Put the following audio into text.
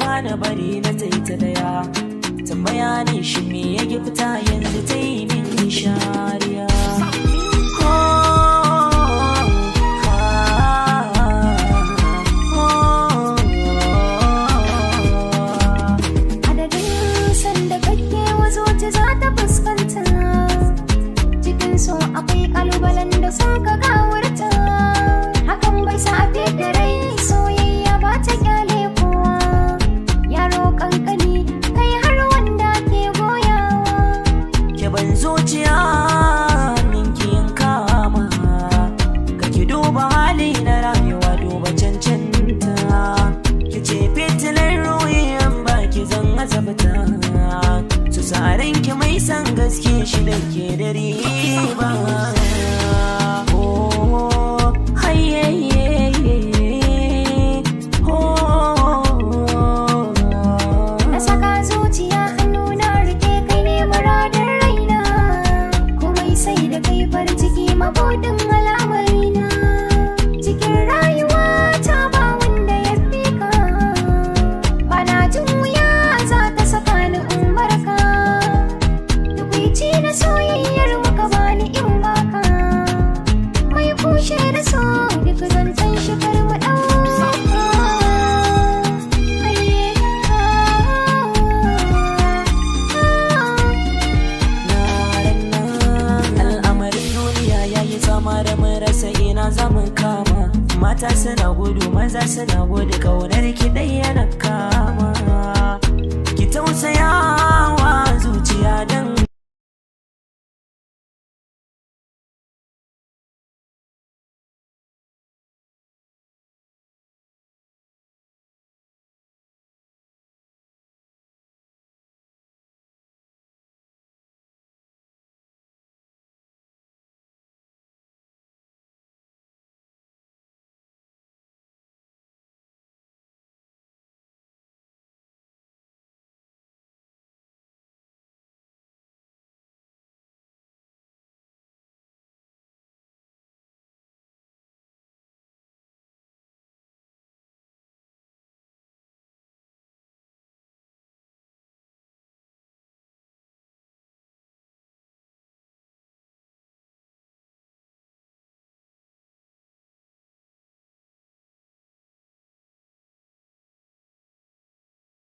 bana bari na ta daya tambaya ne shi me ya gifta yanzu ta yi min shariya adadin sanda kake wazo ce za ta fuskanta cikin so akwai kalubalen da sun ka gawarta hakan bai sa a da rai soyayya ba ta kyale kowa yaro kankani kai har wanda ke goyawa ke ban zuciya ninki yin kama kake duba hali na rayuwa duba cancanta ki ce fitilar ruhiyan baki zan azabta su saran ki mai san gaske shi da ke da riba mabudin alamarina cikin rayuwa ta ba wanda ya fi ka bana jin wuya za ta saka ni umarka tukwici na soyayyar maka bani in baka mai kushe da so duk zancen shi kar mu sama da marasa ina zaman kama mata suna gudu maza suna gudu kaunar ki dai yana